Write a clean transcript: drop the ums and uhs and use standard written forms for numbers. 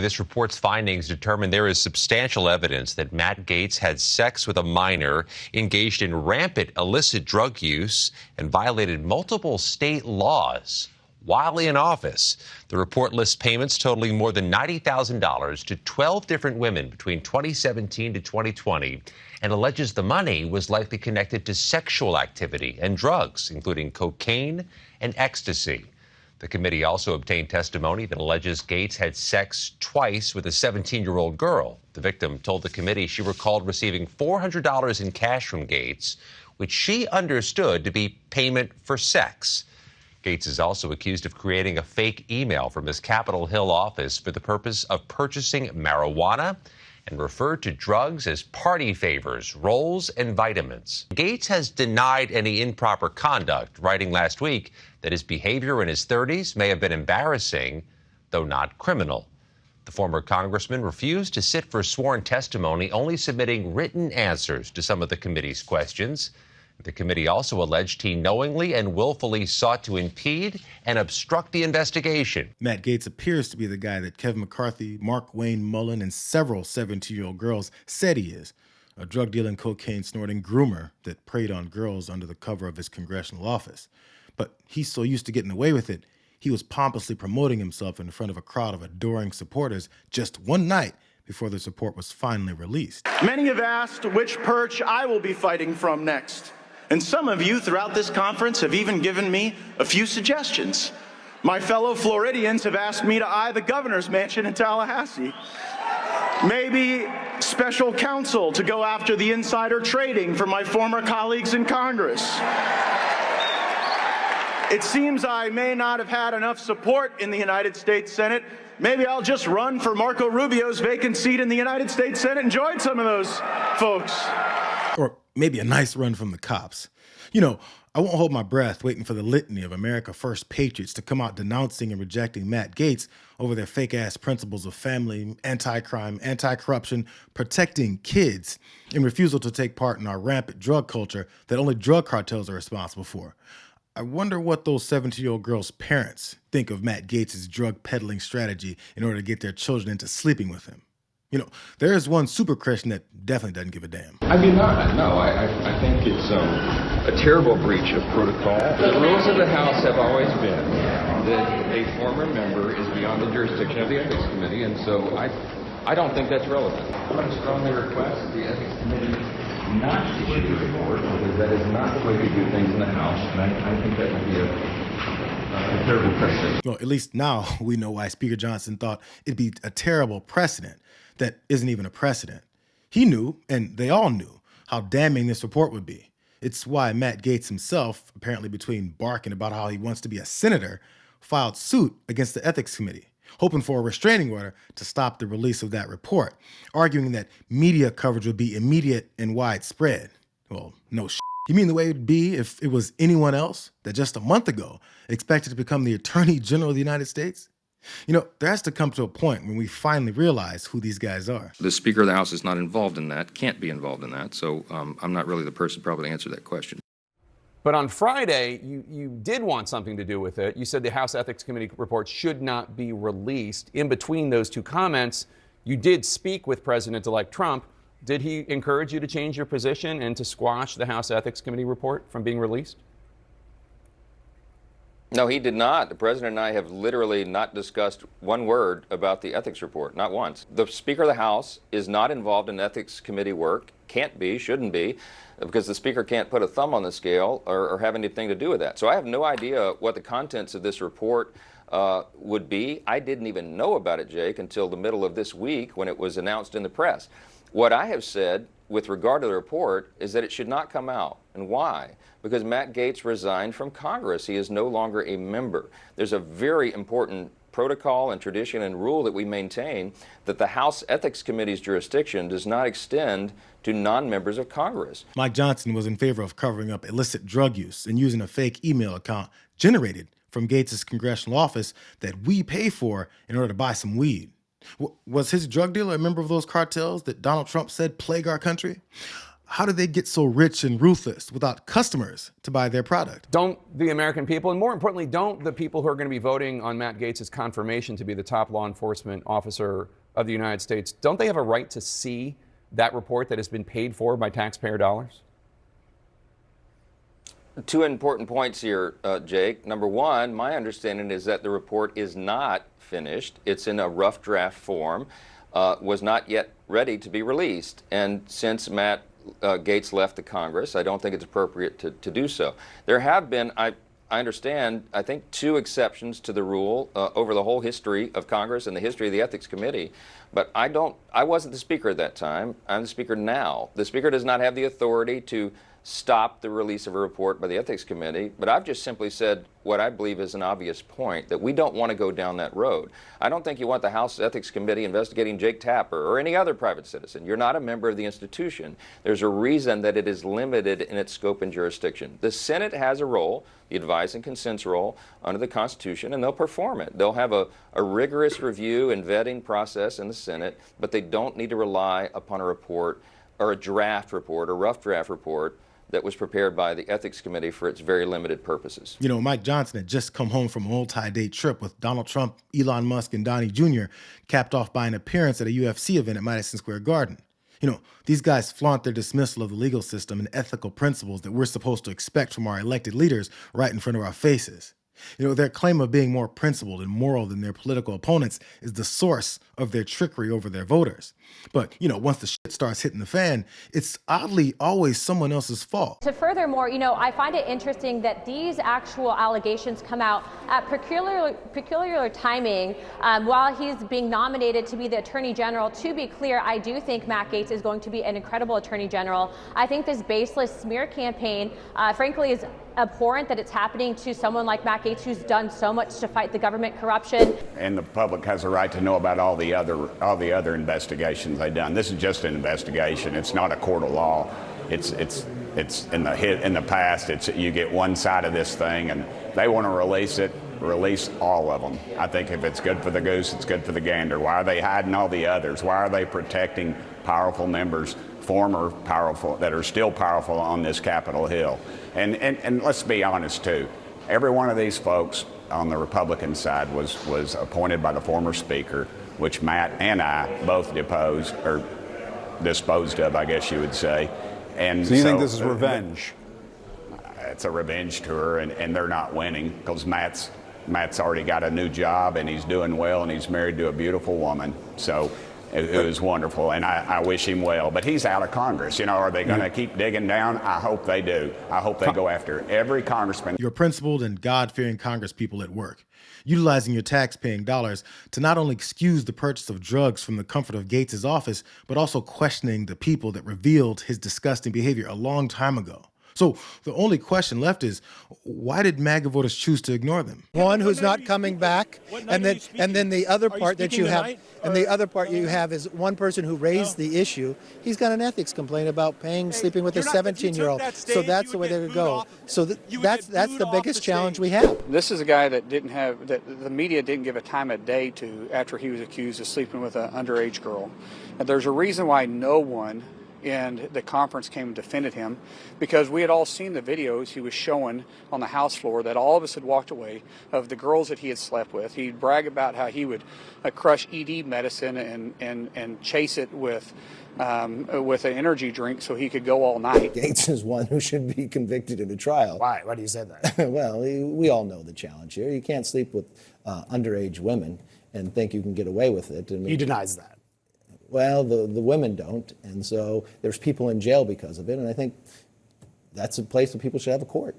This report's findings determine there is substantial evidence that Matt Gaetz had sex with a minor, engaged in rampant illicit drug use, and violated multiple state laws while in office. The report lists payments totaling more than $90,000 to 12 different women between 2017 to 2020 and alleges the money was likely connected to sexual activity and drugs, including cocaine and ecstasy. The committee also obtained testimony that alleges Gaetz had sex twice with a 17-year-old girl. The victim told the committee she recalled receiving $400 in cash from Gaetz, which she understood to be payment for sex. Gaetz is also accused of creating a fake email from his Capitol Hill office for the purpose of purchasing marijuana and referred to drugs as party favors, rolls, and vitamins. Gaetz has denied any improper conduct, writing last week that his behavior in his 30s may have been embarrassing, though not criminal. The former congressman refused to sit for sworn testimony, only submitting written answers to some of the committee's questions. The committee also alleged he knowingly and willfully sought to impede and obstruct the investigation. Matt Gaetz appears to be the guy that Kevin McCarthy, Mark Wayne Mullen, and several 17-year-old girls said he is. A drug-dealing, cocaine-snorting groomer that preyed on girls under the cover of his congressional office. But he's so used to getting away with it, he was pompously promoting himself in front of a crowd of adoring supporters just one night before this report was finally released. Many have asked which perch I will be fighting from next. And some of you throughout this conference have even given me a few suggestions. My fellow Floridians have asked me to eye the governor's mansion in Tallahassee. Maybe special counsel to go after the insider trading for my former colleagues in Congress. It seems I may not have had enough support in the United States Senate. Maybe I'll just run for Marco Rubio's vacant seat in the United States Senate and join some of those folks. Or maybe a nice run from the cops. You know, I won't hold my breath waiting for the litany of America First patriots to come out denouncing and rejecting Matt Gaetz over their fake-ass principles of family, anti-crime, anti-corruption, protecting kids, and refusal to take part in our rampant drug culture that only drug cartels are responsible for. I wonder what those 17-year-old girls' parents think of Matt Gaetz' drug peddling strategy in order to get their children into sleeping with him. You know, there is one super Christian that definitely doesn't give a damn. I do not. No, I think it's a terrible breach of protocol. The rules of the House have always been that a former member is beyond the jurisdiction of the Ethics Committee, and so I don't think that's relevant. I strongly request the Ethics Committee not to issue a report, because that is not the way we do things in the House, and I think that would be a terrible precedent. Well, at least now we know why Speaker Johnson thought it'd be a terrible precedent that isn't even a precedent. He knew, and they all knew, how damning this report would be. It's why Matt Gaetz himself, apparently between barking about how he wants to be a senator, filed suit against the Ethics Committee, hoping for a restraining order to stop the release of that report, arguing that media coverage would be immediate and widespread. Well, no shit. You mean the way it would be if it was anyone else that just a month ago expected to become the Attorney General of the United States? You know, there has to come to a point when we finally realize who these guys are. The Speaker of the House is not involved in that, can't be involved in that, so I'm not really the person probably to answer that question. But on Friday, you did want something to do with it. You said the House Ethics Committee report should not be released. In between those two comments, you did speak with President-elect Trump. Did he encourage you to change your position and to squash the House Ethics Committee report from being released? No, he did not. The president and I have literally not discussed one word about the ethics report, not once. The Speaker of the House is not involved in ethics committee work, can't be, shouldn't be, because the Speaker can't put a thumb on the scale or have anything to do with that. So I have no idea what the contents of this report would be. I didn't even know about it, Jake, until the middle of this week when it was announced in the press. What I have said with regard to the report is that it should not come out. And why? Because Matt Gaetz resigned from Congress. He is no longer a member. There's a very important protocol and tradition and rule that we maintain that the House Ethics Committee's jurisdiction does not extend to non-members of Congress. Mike Johnson was in favor of covering up illicit drug use and using a fake email account generated from Gaetz' congressional office that we pay for in order to buy some weed. Was his drug dealer a member of those cartels that Donald Trump said plague our country? how did they get so rich and ruthless without customers to buy their product? Don't the American people, and more importantly, don't the people who are going to be voting on Matt Gaetz' confirmation to be the top law enforcement officer of the United States, don't they have a right to see that report that has been paid for by taxpayer dollars? Two important points here, Jake. Number one, my understanding is that the report is not finished. It's in a rough draft form, was not yet ready to be released. And since Matt Gaetz left the Congress, I don't think it's appropriate to do so. There have been, I understand, I think 2 exceptions to the rule over the whole history of Congress and the history of the Ethics Committee. But I wasn't the Speaker at that time. I'm the Speaker now. The Speaker does not have the authority to stop the release of a report by the Ethics Committee, but I've just simply said what I believe is an obvious point, that we don't want to go down that road. I don't think you want the House Ethics Committee investigating Jake Tapper or any other private citizen. You're not a member of the institution. There's a reason that it is limited in its scope and jurisdiction. The Senate has a role, the advice and consents role under the Constitution, and they'll perform it. They'll have a rigorous review and vetting process in the Senate, but they don't need to rely upon a report or a draft report, a rough draft report, that was prepared by the Ethics Committee for its very limited purposes. You know, Mike Johnson had just come home from a multi-day trip with Donald Trump, Elon Musk, and Donnie Jr., capped off by an appearance at a UFC event at Madison Square Garden. You know, these guys flaunt their dismissal of the legal system and ethical principles that we're supposed to expect from our elected leaders right in front of our faces. You know, their claim of being more principled and moral than their political opponents is the source of their trickery over their voters. But, you know, once the shit starts hitting the fan, it's oddly always someone else's fault. Furthermore, you know, I find it interesting that these actual allegations come out at peculiar timing while he's being nominated to be the Attorney General. To be clear, I do think Matt Gaetz is going to be an incredible Attorney General. I think this baseless smear campaign, frankly, is abhorrent that it's happening to someone like Matt Gaetz, who's done so much to fight the government corruption. And the public has a right to know about all the other investigations they've done. This is just an investigation. It's not a court of law. It's in the past. It's you get one side of this thing, and they want to release it. Release all of them. I think if it's good for the goose, it's good for the gander. Why are they hiding all the others? Why are they protecting powerful members, former powerful, that are still powerful on this Capitol Hill? And let's be honest too. Every one of these folks on the Republican side was appointed by the former Speaker, which Matt and I both deposed, or disposed of, I guess you would say. And so you think this is revenge? It's a revenge tour, and they're not winning because Matt's already got a new job, and he's doing well, and he's married to a beautiful woman. So it was wonderful, and I wish him well. But he's out of Congress. You know, are they going to keep digging down? I hope they do. I hope they go after every congressman. You're principled and God-fearing Congress people at work, utilizing your tax-paying dollars to not only excuse the purchase of drugs from the comfort of Gaetz' office, but also questioning the people that revealed his disgusting behavior a long time ago. So the only question left is, why did MAGA voters choose to ignore them? One who's not coming back, and then the other part that you have, and the other part you have is one person who raised the issue. He's got an ethics complaint about sleeping with a 17-year-old. So that's the way they would go. So that's the biggest challenge we have. This is a guy that the media didn't give a time of day to after he was accused of sleeping with an underage girl. And there's a reason why no one in the conference came and defended him, because we had all seen the videos he was showing on the House floor that all of us had walked away of the girls that he had slept with. He'd brag about how he would crush ED medicine and chase it with an energy drink so he could go all night. Gaetz is one who should be convicted in a trial. Why? Why do you say that? Well, we all know the challenge here. You can't sleep with underage women and think you can get away with it. He denies that. Well, the women don't, and so there's people in jail because of it, and I think that's a place where people should have a court.